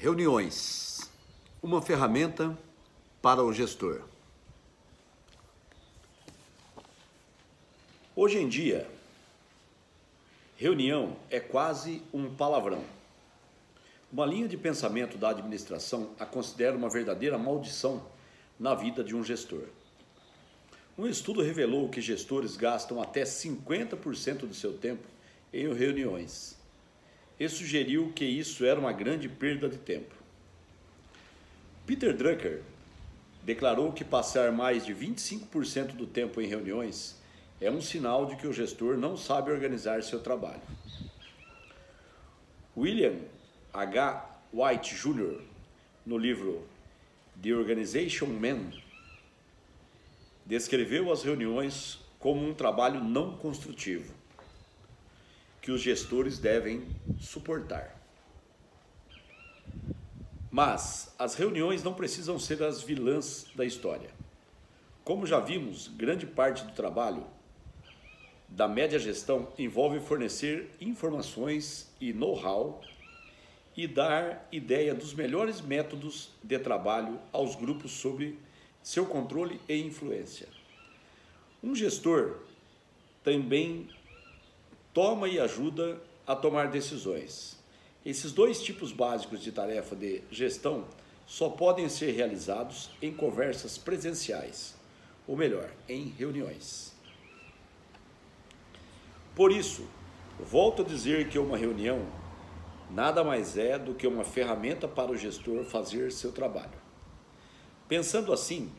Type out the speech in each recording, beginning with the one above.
Reuniões, uma ferramenta para o gestor. Hoje em dia, reunião é quase um palavrão. Uma linha de pensamento da administração a considera uma verdadeira maldição na vida de um gestor. Um estudo revelou que gestores gastam até 50% do seu tempo em reuniões e sugeriu que isso era uma grande perda de tempo. Peter Drucker declarou que passar mais de 25% do tempo em reuniões é um sinal de que o gestor não sabe organizar seu trabalho. William H. White Jr., no livro The Organization Man, descreveu as reuniões como um trabalho não construtivo que os gestores devem suportar. Mas as reuniões não precisam ser as vilãs da história. Como já vimos, grande parte do trabalho da média gestão envolve fornecer informações e know-how e dar ideia dos melhores métodos de trabalho aos grupos sob seu controle e influência. Um gestor também toma e ajuda a tomar decisões. Esses dois tipos básicos de tarefa de gestão só podem ser realizados em conversas presenciais, ou melhor, em reuniões. Por isso, volto a dizer que uma reunião nada mais é do que uma ferramenta para o gestor fazer seu trabalho. Pensando assim,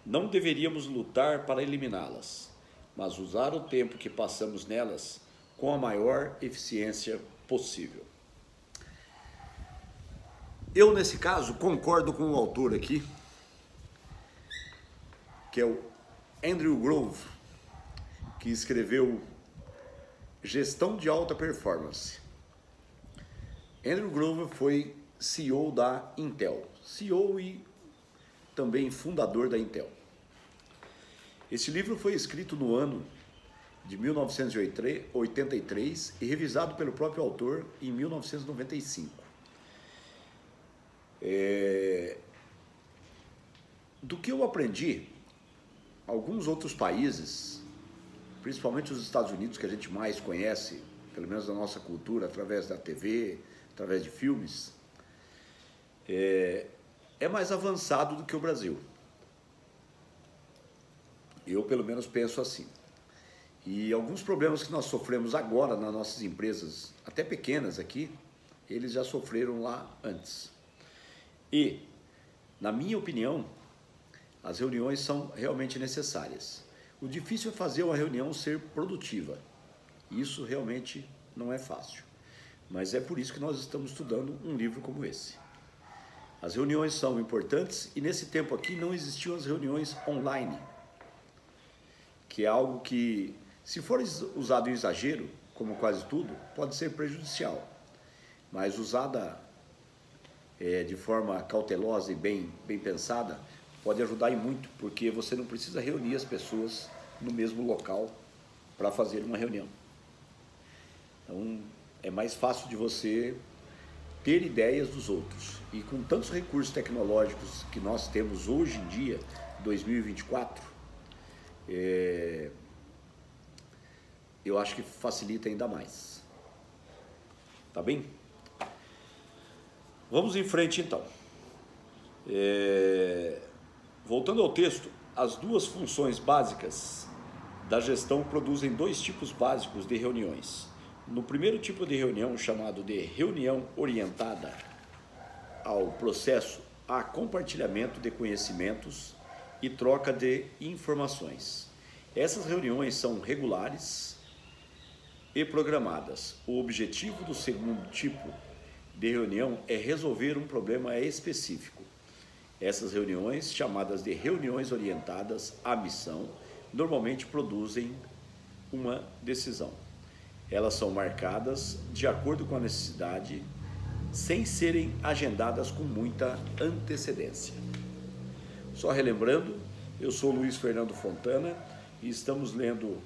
não deveríamos lutar para eliminá-las, mas usar o tempo que passamos nelas com a maior eficiência possível. Eu, nesse caso, concordo com o autor aqui, que é o Andrew Grove, que escreveu Gestão de Alta Performance. Andrew Grove foi CEO da Intel, CEO e também fundador da Intel. Esse livro foi escrito no ano de 1983 e revisado pelo próprio autor em 1995. Do que eu aprendi, alguns outros países, principalmente os Estados Unidos, que a gente mais conhece, pelo menos da nossa cultura, através da TV, através de filmes, é mais avançado do que o Brasil. Eu, pelo menos, penso assim. E alguns problemas que nós sofremos agora nas nossas empresas, até pequenas aqui, eles já sofreram lá antes. E, na minha opinião, as reuniões são realmente necessárias. O difícil é fazer uma reunião ser produtiva. Isso realmente não é fácil. Mas é por isso que nós estamos estudando um livro como esse. As reuniões são importantes e nesse tempo aqui não existiam as reuniões online, que é algo que, se for usado em exagero, como quase tudo, pode ser prejudicial. Mas usada de forma cautelosa e bem pensada, pode ajudar e muito, porque você não precisa reunir as pessoas no mesmo local para fazer uma reunião. Então, é mais fácil de você ter ideias dos outros. E com tantos recursos tecnológicos que nós temos hoje em dia, 2024, eu acho que facilita ainda mais. Tá bem? Vamos em frente então. Voltando ao texto, as duas funções básicas da gestão produzem dois tipos básicos de reuniões. No primeiro tipo de reunião, chamado de reunião orientada ao processo, há compartilhamento de conhecimentos e troca de informações. Essas reuniões são regulares e programadas. O objetivo do segundo tipo de reunião é resolver um problema específico. Essas reuniões, chamadas de reuniões orientadas à missão, normalmente produzem uma decisão. Elas são marcadas de acordo com a necessidade, sem serem agendadas com muita antecedência. Só relembrando, eu sou Luiz Fernando Fontana e estamos lendo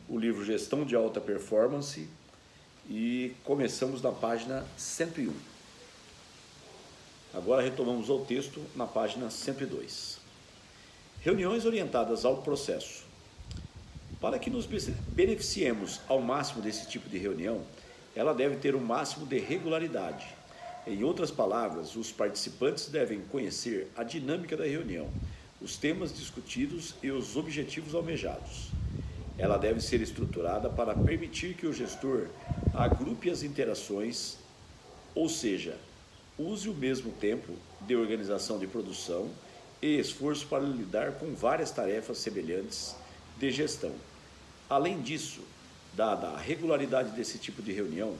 o livro Gestão de Alta Performance e começamos na página 101. Agora retomamos ao texto na página 102. Reuniões orientadas ao processo. Para que nos beneficiemos ao máximo desse tipo de reunião, ela deve ter um máximo de regularidade. Em outras palavras, os participantes devem conhecer a dinâmica da reunião, os temas discutidos e os objetivos almejados. Ela deve ser estruturada para permitir que o gestor agrupe as interações, ou seja, use o mesmo tempo de organização de produção e esforço para lidar com várias tarefas semelhantes de gestão. Além disso, dada a regularidade desse tipo de reunião,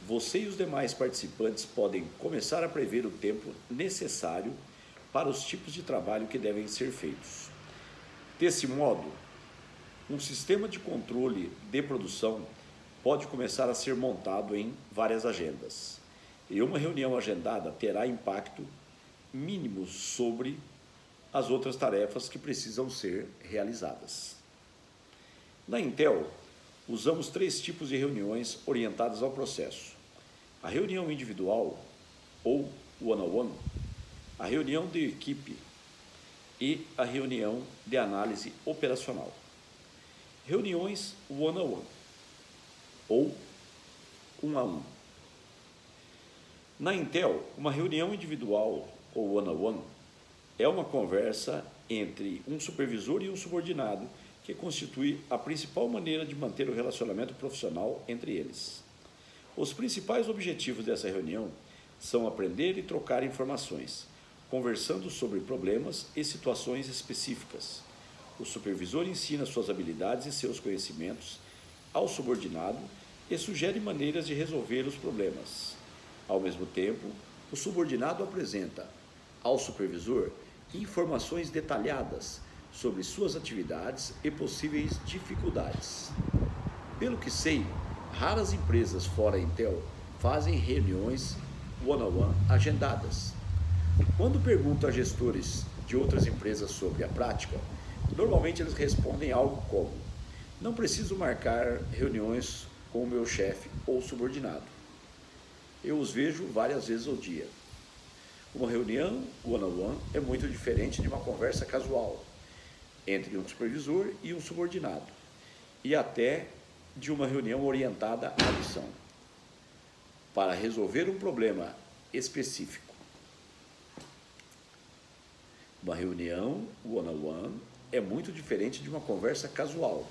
você e os demais participantes podem começar a prever o tempo necessário para os tipos de trabalho que devem ser feitos. Desse modo, um sistema de controle de produção pode começar a ser montado em várias agendas. E uma reunião agendada terá impacto mínimo sobre as outras tarefas que precisam ser realizadas. Na Intel, usamos 3 tipos de reuniões orientadas ao processo: a reunião individual, ou one-on-one, a reunião de equipe e a reunião de análise operacional. Reuniões one-on-one, ou 1 a 1. Na Intel, uma reunião individual, ou one-on-one, é uma conversa entre um supervisor e um subordinado que constitui a principal maneira de manter o relacionamento profissional entre eles. Os principais objetivos dessa reunião são aprender e trocar informações, conversando sobre problemas e situações específicas. O supervisor ensina suas habilidades e seus conhecimentos ao subordinado e sugere maneiras de resolver os problemas. Ao mesmo tempo, o subordinado apresenta ao supervisor informações detalhadas sobre suas atividades e possíveis dificuldades. Pelo que sei, raras empresas fora Intel fazem reuniões one-on-one agendadas. Quando pergunto a gestores de outras empresas sobre a prática, normalmente eles respondem algo como: não preciso marcar reuniões com o meu chefe ou subordinado. Eu os vejo várias vezes ao dia. Uma reunião one-on-one é muito diferente de uma conversa casual entre um supervisor e um subordinado, e até de uma reunião orientada à missão, para resolver um problema específico. Uma reunião one-on-one é muito diferente de uma conversa casual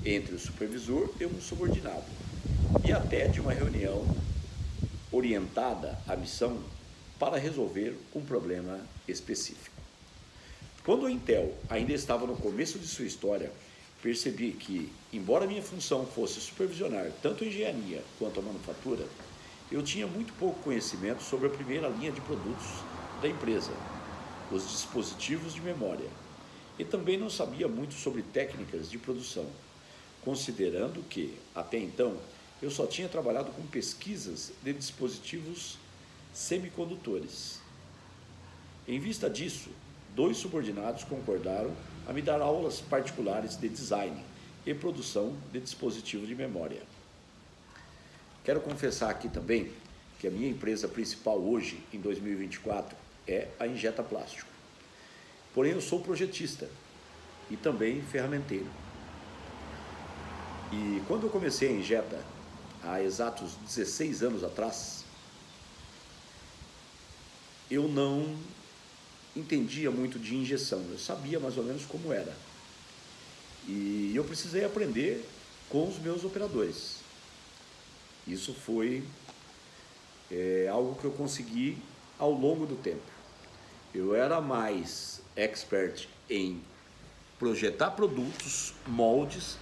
entre o supervisor e um subordinado, e até de uma reunião orientada à missão para resolver um problema específico. Quando a Intel ainda estava no começo de sua história, percebi que, embora minha função fosse supervisionar tanto a engenharia quanto a manufatura, eu tinha muito pouco conhecimento sobre a primeira linha de produtos da empresa, os dispositivos de memória, e também não sabia muito sobre técnicas de produção, considerando que, até então, eu só tinha trabalhado com pesquisas de dispositivos semicondutores. Em vista disso, 2 subordinados concordaram a me dar aulas particulares de design e produção de dispositivos de memória. Quero confessar aqui também que a minha empresa principal hoje, em 2024, é a Injeta Plástico. Porém, eu sou projetista e também ferramenteiro. E quando eu comecei a Injeta, há exatos 16 anos atrás, eu não entendia muito de injeção, eu sabia mais ou menos como era. E eu precisei aprender com os meus operadores. Isso foi algo que eu consegui ao longo do tempo. Eu era mais expert em projetar produtos, moldes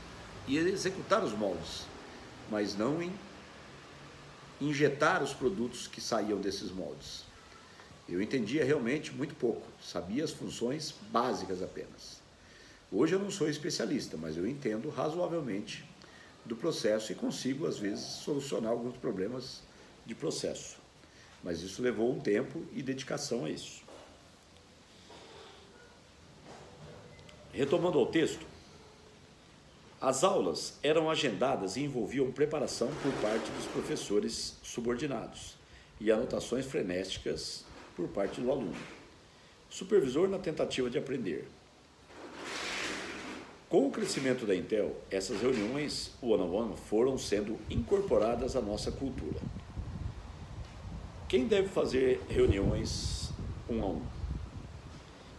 e executar os moldes, mas não em injetar os produtos que saíam desses moldes. Eu entendia realmente muito pouco, sabia as funções básicas apenas. Hoje eu não sou especialista, mas eu entendo razoavelmente do processo e consigo, às vezes, solucionar alguns problemas de processo. Mas isso levou um tempo e dedicação a isso. Retomando ao texto, as aulas eram agendadas e envolviam preparação por parte dos professores subordinados e anotações frenéticas por parte do aluno. Supervisor na tentativa de aprender. Com o crescimento da Intel, essas reuniões one-on-one foram sendo incorporadas à nossa cultura. Quem deve fazer reuniões um-a-um?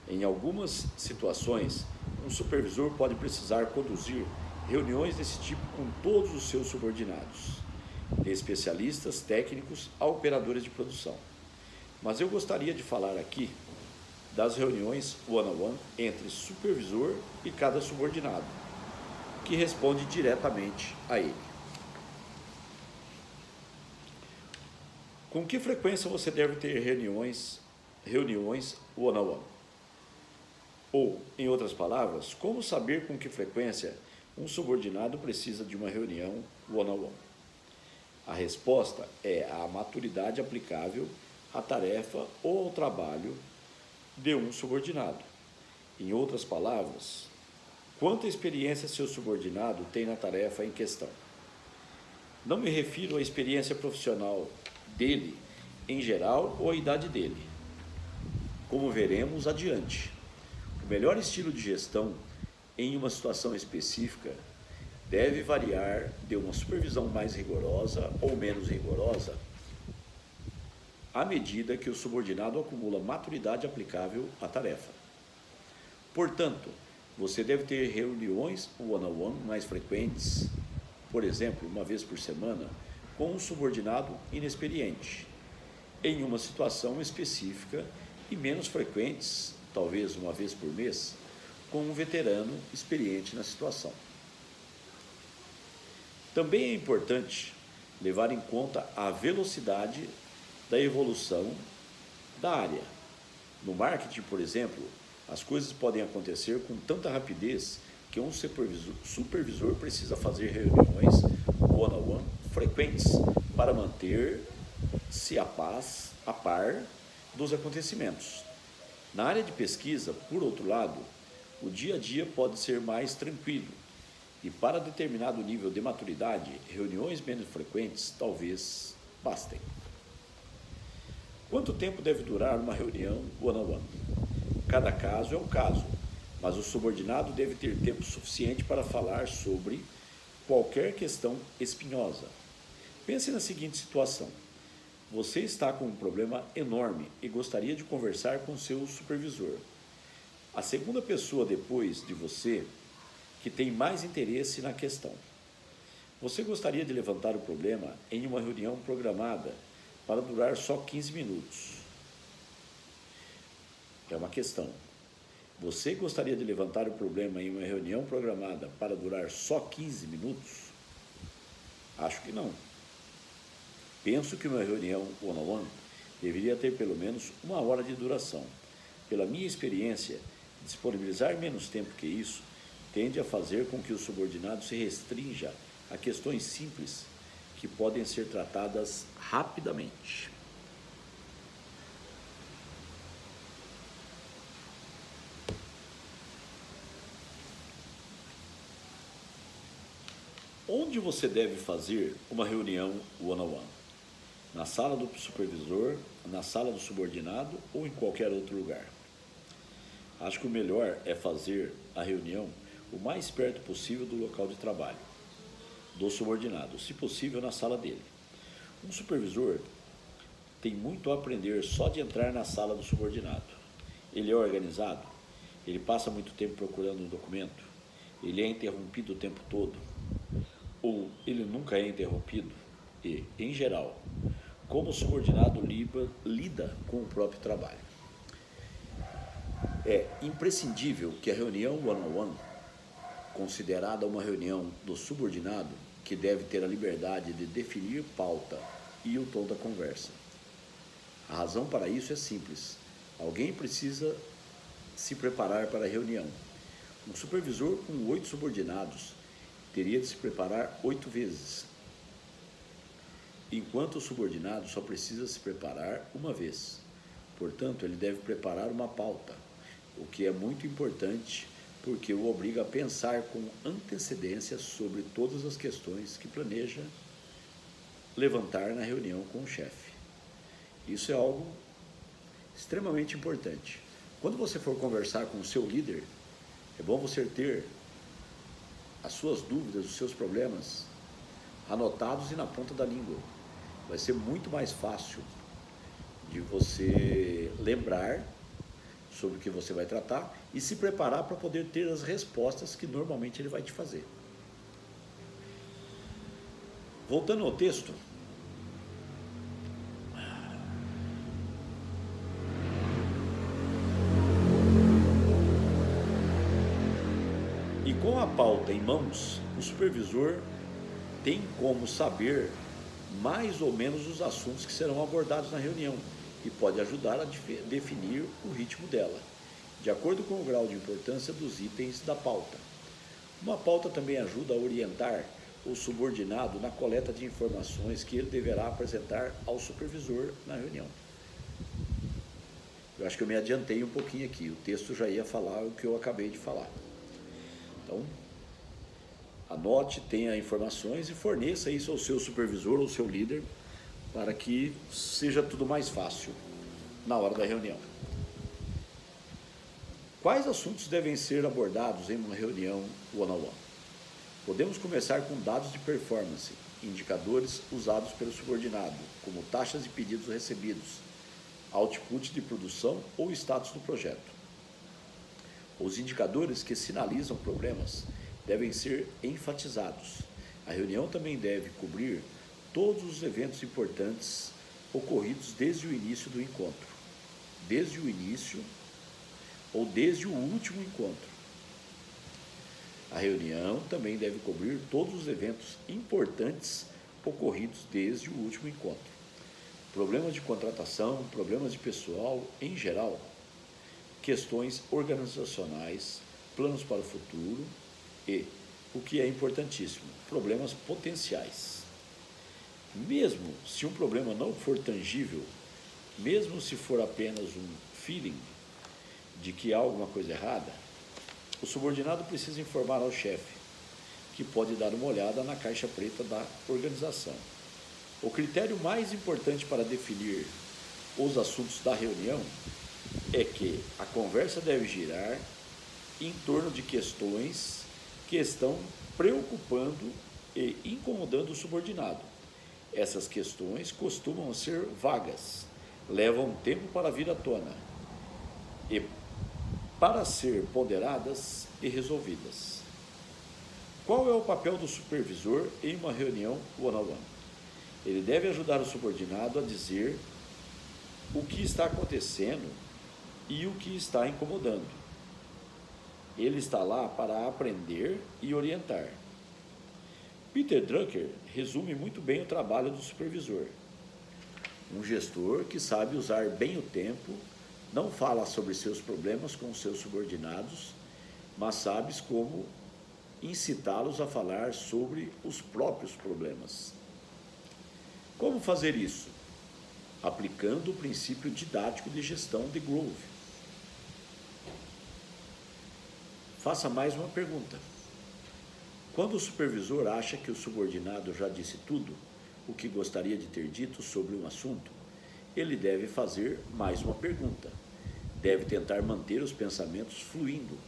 Em algumas situações, um supervisor pode precisar conduzir reuniões desse tipo com todos os seus subordinados, de especialistas, técnicos a operadores de produção. Mas eu gostaria de falar aqui das reuniões one-on-one entre supervisor e cada subordinado, que responde diretamente a ele. Com que frequência você deve ter reuniões one-on-one? Ou, em outras palavras, como saber com que frequência um subordinado precisa de uma reunião one-on-one? A resposta é a maturidade aplicável à tarefa ou ao trabalho de um subordinado. Em outras palavras, quanta experiência seu subordinado tem na tarefa em questão. Não me refiro à experiência profissional dele em geral ou à idade dele. Como veremos adiante, o melhor estilo de gestão em uma situação específica deve variar de uma supervisão mais rigorosa ou menos rigorosa à medida que o subordinado acumula maturidade aplicável à tarefa. Portanto, você deve ter reuniões one-on-one mais frequentes, por exemplo, uma vez por semana, com um subordinado inexperiente, em uma situação específica, e menos frequentes, talvez uma vez por mês, com um veterano experiente na situação. Também é importante levar em conta a velocidade da evolução da área. No marketing, por exemplo, as coisas podem acontecer com tanta rapidez que um supervisor precisa fazer reuniões one-on-one frequentes para manter-se a par dos acontecimentos. Na área de pesquisa, por outro lado, o dia a dia pode ser mais tranquilo e, para determinado nível de maturidade, reuniões menos frequentes talvez bastem. Quanto tempo deve durar uma reunião one-on-one? Cada caso é um caso, mas o subordinado deve ter tempo suficiente para falar sobre qualquer questão espinhosa. Pense na seguinte situação: você está com um problema enorme e gostaria de conversar com seu supervisor. A segunda pessoa depois de você que tem mais interesse na questão. Você gostaria de levantar o problema em uma reunião programada para durar só 15 minutos. É uma questão. Você gostaria de levantar o problema em uma reunião programada para durar só 15 minutos? Acho que não. Penso que uma reunião one-on-one deveria ter pelo menos 1 hora de duração. Pela minha experiência, disponibilizar menos tempo que isso tende a fazer com que o subordinado se restrinja a questões simples que podem ser tratadas rapidamente. Onde você deve fazer uma reunião one-on-one? Na sala do supervisor, na sala do subordinado ou em qualquer outro lugar? Acho que o melhor é fazer a reunião o mais perto possível do local de trabalho do subordinado, se possível na sala dele. Um supervisor tem muito a aprender só de entrar na sala do subordinado. Ele é organizado, ele passa muito tempo procurando um documento, ele é interrompido o tempo todo, ou ele nunca é interrompido e, em geral, como o subordinado lida com o próprio trabalho. É imprescindível que a reunião one-on-one, considerada uma reunião do subordinado, que deve ter a liberdade de definir pauta e o tom da conversa. A razão para isso é simples. Alguém precisa se preparar para a reunião. Um supervisor com 8 subordinados teria de se preparar 8 vezes, enquanto o subordinado só precisa se preparar uma vez. Portanto, ele deve preparar uma pauta, o que é muito importante porque o obriga a pensar com antecedência sobre todas as questões que planeja levantar na reunião com o chefe. Isso é algo extremamente importante. Quando você for conversar com o seu líder, é bom você ter as suas dúvidas, os seus problemas anotados e na ponta da língua. Vai ser muito mais fácil de você lembrar sobre o que você vai tratar e se preparar para poder ter as respostas que normalmente ele vai te fazer. Voltando ao texto, e com a pauta em mãos, o supervisor tem como saber mais ou menos os assuntos que serão abordados na reunião e pode ajudar a definir o ritmo dela, de acordo com o grau de importância dos itens da pauta. Uma pauta também ajuda a orientar o subordinado na coleta de informações que ele deverá apresentar ao supervisor na reunião. Eu acho que eu me adiantei um pouquinho aqui, o texto já ia falar o que eu acabei de falar. Então, anote, tenha informações e forneça isso ao seu supervisor ou ao seu líder para que seja tudo mais fácil na hora da reunião. Quais assuntos devem ser abordados em uma reunião one-on-one? Podemos começar com dados de performance, indicadores usados pelo subordinado, como taxas de pedidos recebidos, output de produção ou status do projeto. Os indicadores que sinalizam problemas devem ser enfatizados. A reunião também deve cobrir todos os eventos importantes ocorridos desde o início do encontro, desde o início ou desde o último encontro. A reunião também deve cobrir todos os eventos importantes ocorridos desde o último encontro. Problemas de contratação, problemas de pessoal em geral, questões organizacionais, planos para o futuro e, o que é importantíssimo, problemas potenciais. Mesmo se um problema não for tangível, mesmo se for apenas um feeling de que há alguma coisa errada, o subordinado precisa informar ao chefe, que pode dar uma olhada na caixa preta da organização. O critério mais importante para definir os assuntos da reunião é que a conversa deve girar em torno de questões que estão preocupando e incomodando o subordinado. Essas questões costumam ser vagas, levam tempo para vir à tona e para ser ponderadas e resolvidas. Qual é o papel do supervisor em uma reunião one-on-one? Ele deve ajudar o subordinado a dizer o que está acontecendo e o que está incomodando. Ele está lá para aprender e orientar. Peter Drucker resume muito bem o trabalho do supervisor. Um gestor que sabe usar bem o tempo, não fala sobre seus problemas com seus subordinados, mas sabe como incitá-los a falar sobre os próprios problemas. Como fazer isso? Aplicando o princípio didático de gestão de Grove. Faça mais uma pergunta. Quando o supervisor acha que o subordinado já disse tudo o que gostaria de ter dito sobre um assunto, ele deve fazer mais uma pergunta. Deve tentar manter os pensamentos fluindo,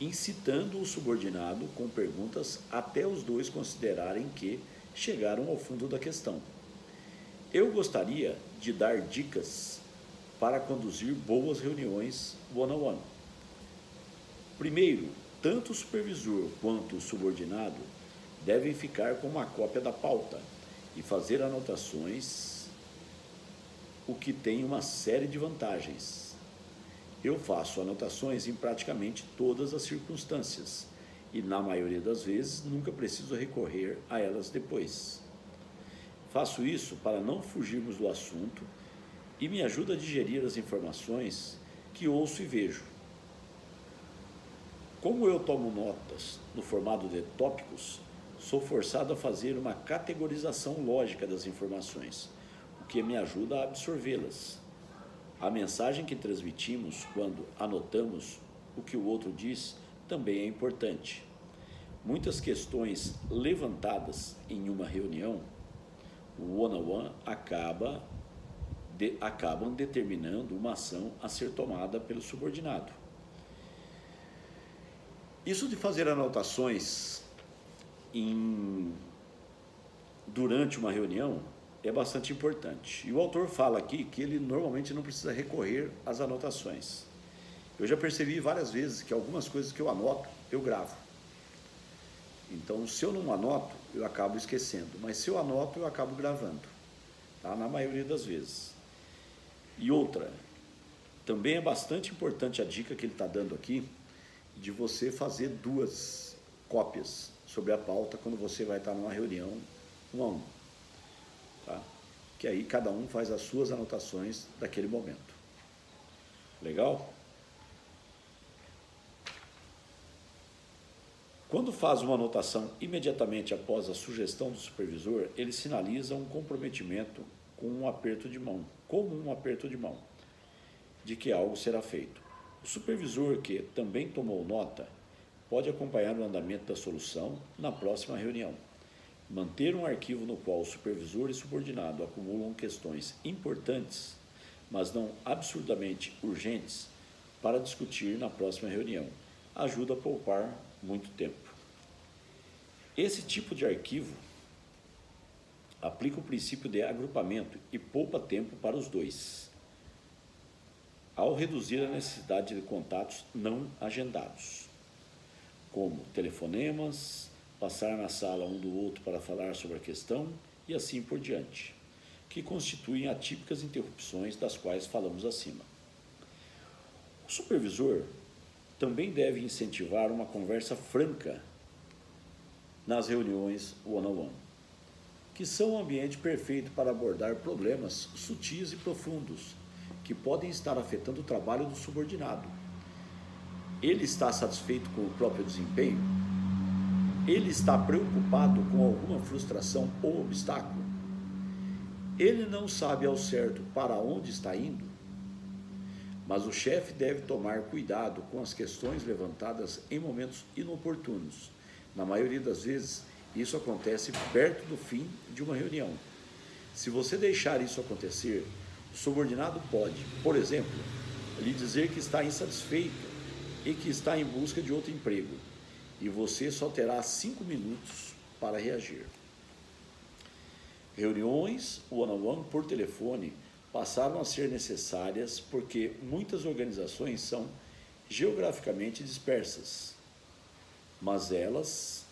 incitando o subordinado com perguntas até os dois considerarem que chegaram ao fundo da questão. Eu gostaria de dar dicas para conduzir boas reuniões one-on-one. Primeiro, tanto o supervisor quanto o subordinado devem ficar com uma cópia da pauta e fazer anotações, o que tem uma série de vantagens. Eu faço anotações em praticamente todas as circunstâncias e, na maioria das vezes, nunca preciso recorrer a elas depois. Faço isso para não fugirmos do assunto e me ajuda a digerir as informações que ouço e vejo. Como eu tomo notas no formato de tópicos, sou forçado a fazer uma categorização lógica das informações, o que me ajuda a absorvê-las. A mensagem que transmitimos quando anotamos o que o outro diz também é importante. Muitas questões levantadas em uma reunião, o one-on-one acaba acabam determinando uma ação a ser tomada pelo subordinado. Isso de fazer anotações durante uma reunião é bastante importante. E o autor fala aqui que ele normalmente não precisa recorrer às anotações. Eu já percebi várias vezes que algumas coisas que eu anoto, eu gravo. Então, se eu não anoto, eu acabo esquecendo. Mas se eu anoto, eu acabo gravando. Tá? Na maioria das vezes. E outra, também é bastante importante a dica que ele está dando aqui, de você fazer 2 cópias sobre a pauta quando você vai estar numa reunião 1 a 1. Tá? Que aí cada um faz as suas anotações daquele momento. Legal? Quando faz uma anotação imediatamente após a sugestão do supervisor, ele sinaliza um comprometimento com um aperto de mão, de que algo será feito. O supervisor, que também tomou nota, pode acompanhar o andamento da solução na próxima reunião. Manter um arquivo no qual o supervisor e subordinado acumulam questões importantes, mas não absurdamente urgentes, para discutir na próxima reunião, ajuda a poupar muito tempo. Esse tipo de arquivo aplica o princípio de agrupamento e poupa tempo para os dois, ao reduzir a necessidade de contatos não agendados, como telefonemas, passar na sala um do outro para falar sobre a questão e assim por diante, que constituem atípicas interrupções das quais falamos acima. O supervisor também deve incentivar uma conversa franca nas reuniões one-on-one, que são o ambiente perfeito para abordar problemas sutis e profundos que podem estar afetando o trabalho do subordinado. Ele está satisfeito com o próprio desempenho? Ele está preocupado com alguma frustração ou obstáculo? Ele não sabe ao certo para onde está indo? Mas o chefe deve tomar cuidado com as questões levantadas em momentos inoportunos. Na maioria das vezes, isso acontece perto do fim de uma reunião. Se você deixar isso acontecer, o subordinado pode, por exemplo, lhe dizer que está insatisfeito e que está em busca de outro emprego, e você só terá 5 minutos para reagir. Reuniões one-on-one por telefone passaram a ser necessárias porque muitas organizações são geograficamente dispersas, mas elas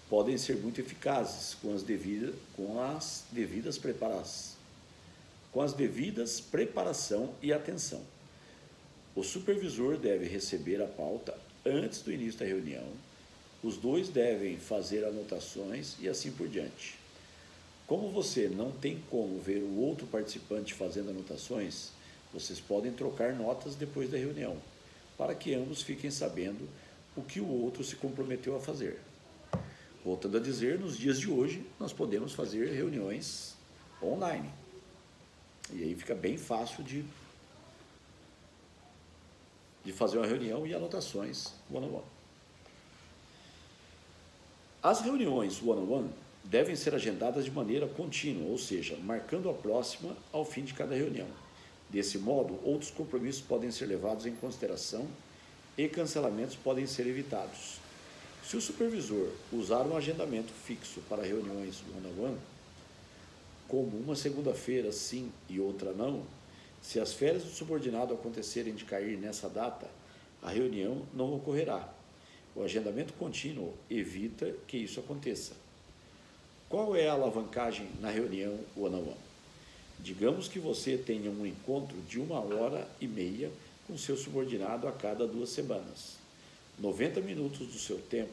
podem ser muito eficazes com as devidas preparação e atenção. O supervisor deve receber a pauta antes do início da reunião, os dois devem fazer anotações e assim por diante. Como você não tem como ver o outro participante fazendo anotações, vocês podem trocar notas depois da reunião, para que ambos fiquem sabendo o que o outro se comprometeu a fazer. Voltando a dizer, nos dias de hoje, nós podemos fazer reuniões online. E aí fica bem fácil de fazer uma reunião e anotações one-on-one. As reuniões one-on-one devem ser agendadas de maneira contínua, ou seja, marcando a próxima ao fim de cada reunião. Desse modo, outros compromissos podem ser levados em consideração e cancelamentos podem ser evitados. Se o supervisor usar um agendamento fixo para reuniões one-on-one, como uma segunda-feira sim e outra não, se as férias do subordinado acontecerem de cair nessa data, a reunião não ocorrerá. O agendamento contínuo evita que isso aconteça. Qual é a alavancagem na reunião one-on-one? Digamos que você tenha um encontro de 1h30 com seu subordinado a cada 2 semanas. 90 minutos do seu tempo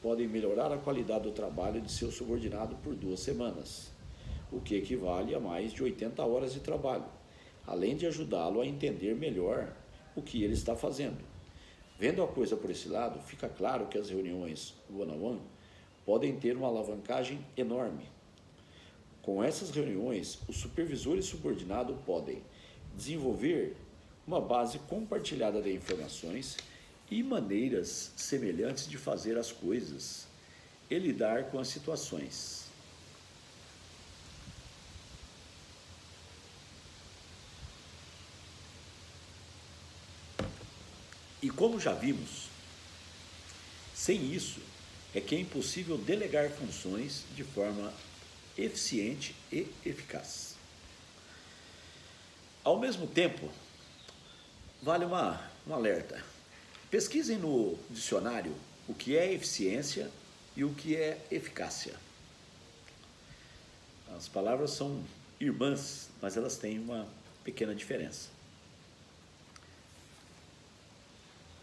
podem melhorar a qualidade do trabalho de seu subordinado por 2 semanas, o que equivale a mais de 80 horas de trabalho, além de ajudá-lo a entender melhor o que ele está fazendo. Vendo a coisa por esse lado, fica claro que as reuniões one-on-one podem ter uma alavancagem enorme. Com essas reuniões, o supervisor e subordinado podem desenvolver uma base compartilhada de informações e maneiras semelhantes de fazer as coisas e lidar com as situações. E como já vimos, sem isso é que é impossível delegar funções de forma eficiente e eficaz. Ao mesmo tempo, vale um alerta. Pesquisem no dicionário o que é eficiência e o que é eficácia. As palavras são irmãs, mas elas têm uma pequena diferença.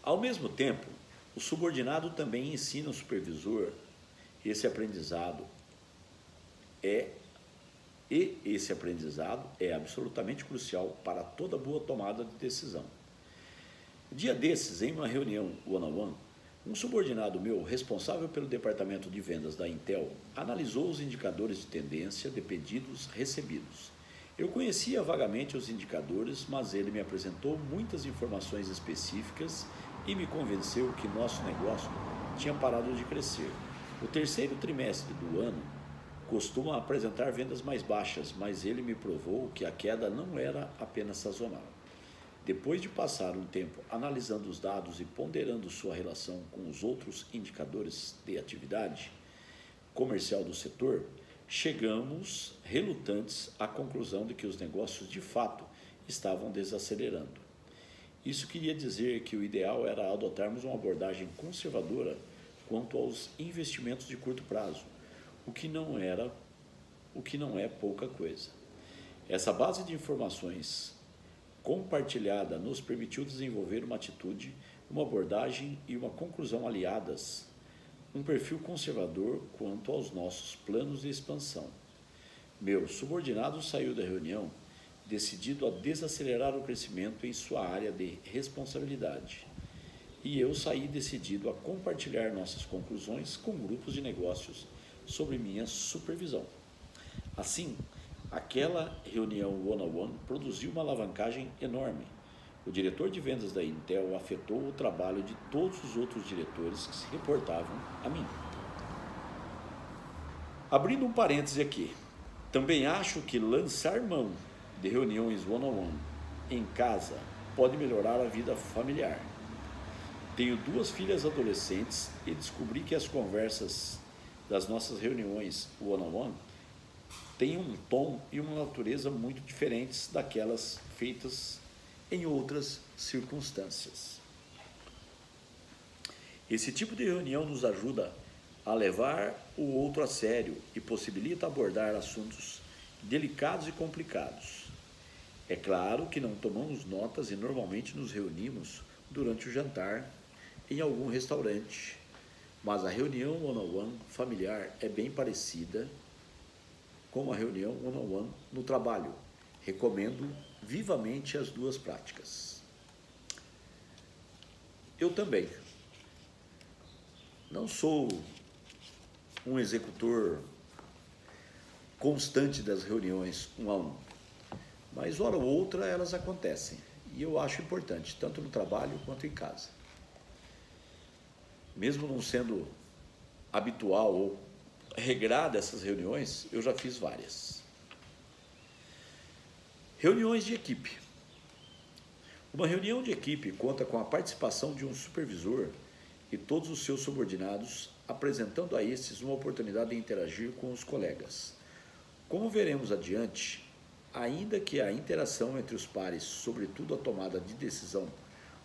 Ao mesmo tempo, o subordinado também ensina o supervisor esse aprendizado esse aprendizado é absolutamente crucial para toda boa tomada de decisão. Dia desses, em uma reunião one-on-one, um subordinado meu, responsável pelo departamento de vendas da Intel, analisou os indicadores de tendência de pedidos recebidos. Eu conhecia vagamente os indicadores, mas ele me apresentou muitas informações específicas e me convenceu que nosso negócio tinha parado de crescer. O terceiro trimestre do ano costuma apresentar vendas mais baixas, mas ele me provou que a queda não era apenas sazonal. Depois de passar um tempo analisando os dados e ponderando sua relação com os outros indicadores de atividade comercial do setor, chegamos relutantes à conclusão de que os negócios de fato estavam desacelerando. Isso queria dizer que o ideal era adotarmos uma abordagem conservadora quanto aos investimentos de curto prazo, o que não é pouca coisa. Essa base de informações compartilhada nos permitiu desenvolver uma atitude, uma abordagem e uma conclusão aliadas, um perfil conservador quanto aos nossos planos de expansão. Meu subordinado saiu da reunião decidido a desacelerar o crescimento em sua área de responsabilidade, e eu saí decidido a compartilhar nossas conclusões com grupos de negócios sobre minha supervisão. Assim, aquela reunião one-on-one produziu uma alavancagem enorme. O diretor de vendas da Intel afetou o trabalho de todos os outros diretores que se reportavam a mim. Abrindo um parêntese aqui, também acho que lançar mão de reuniões one-on-one em casa pode melhorar a vida familiar. Tenho 2 filhas adolescentes e descobri que as conversas das nossas reuniões one-on-one têm um tom e uma natureza muito diferentes daquelas feitas em outras circunstâncias. Esse tipo de reunião nos ajuda a levar o outro a sério e possibilita abordar assuntos delicados e complicados. É claro que não tomamos notas e normalmente nos reunimos durante o jantar em algum restaurante, mas a reunião one-on-one familiar é bem parecida com a reunião one-on-one no trabalho. Recomendo vivamente as 2 práticas. Eu também não sou um executor constante das reuniões 1-a-1, mas hora ou outra elas acontecem e eu acho importante, tanto no trabalho quanto em casa. Mesmo não sendo habitual ou regrada essas reuniões, eu já fiz várias. Reuniões de equipe. Uma reunião de equipe conta com a participação de um supervisor e todos os seus subordinados, apresentando a estes uma oportunidade de interagir com os colegas. Como veremos adiante, ainda que a interação entre os pares, sobretudo a tomada de decisão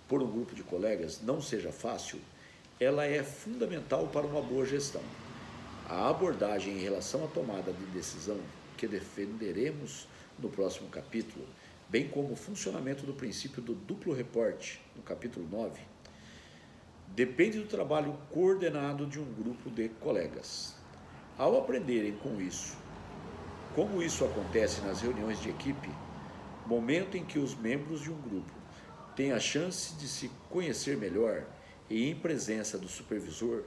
por um grupo de colegas, não seja fácil, ela é fundamental para uma boa gestão. A abordagem em relação à tomada de decisão que defenderemos no próximo capítulo, bem como o funcionamento do princípio do duplo reporte, no capítulo 9, depende do trabalho coordenado de um grupo de colegas. Ao aprenderem com isso, como isso acontece nas reuniões de equipe, momento em que os membros de um grupo têm a chance de se conhecer melhor e em presença do supervisor,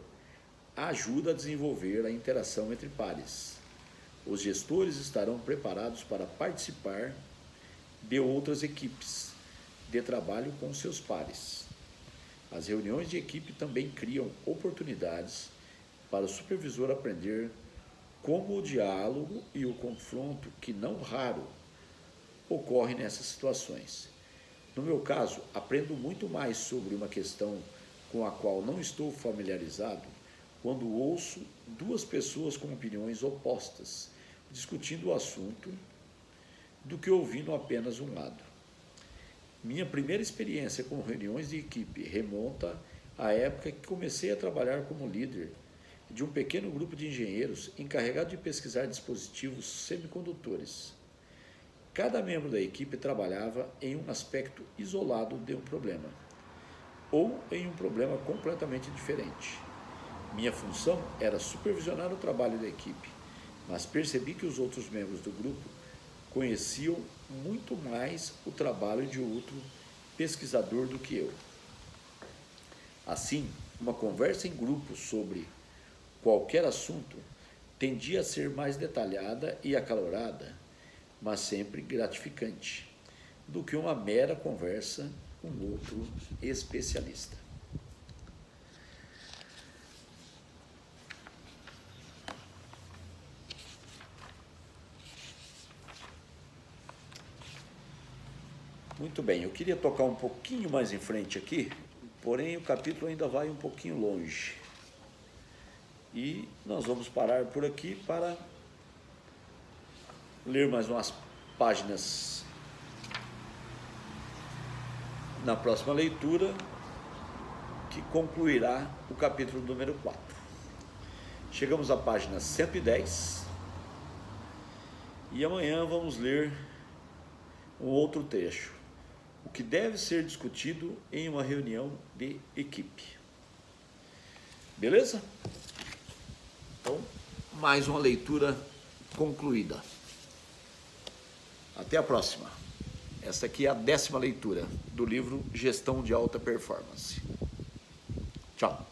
ajuda a desenvolver a interação entre pares. Os gestores estarão preparados para participar de outras equipes de trabalho com seus pares. As reuniões de equipe também criam oportunidades para o supervisor aprender como o diálogo e o confronto, que não raro ocorre nessas situações. No meu caso, aprendo muito mais sobre uma questão com a qual não estou familiarizado quando ouço duas pessoas com opiniões opostas discutindo o assunto do que ouvindo apenas um lado. Minha primeira experiência com reuniões de equipe remonta à época que comecei a trabalhar como líder de um pequeno grupo de engenheiros encarregado de pesquisar dispositivos semicondutores. Cada membro da equipe trabalhava em um aspecto isolado de um problema, ou em um problema completamente diferente. Minha função era supervisionar o trabalho da equipe, mas percebi que os outros membros do grupo conheciam muito mais o trabalho de outro pesquisador do que eu. Assim, uma conversa em grupo sobre qualquer assunto tendia a ser mais detalhada e acalorada, mas sempre gratificante, do que uma mera conversa com outro especialista. Muito bem, eu queria tocar um pouquinho mais em frente aqui, porém o capítulo ainda vai um pouquinho longe. E nós vamos parar por aqui para ler mais umas páginas na próxima leitura, que concluirá o capítulo número 4. Chegamos à página 110 e amanhã vamos ler um outro trecho. O que deve ser discutido em uma reunião de equipe. Beleza? Então, mais uma leitura concluída. Até a próxima. Esta aqui é a 10ª leitura do livro Gestão de Alta Performance. Tchau.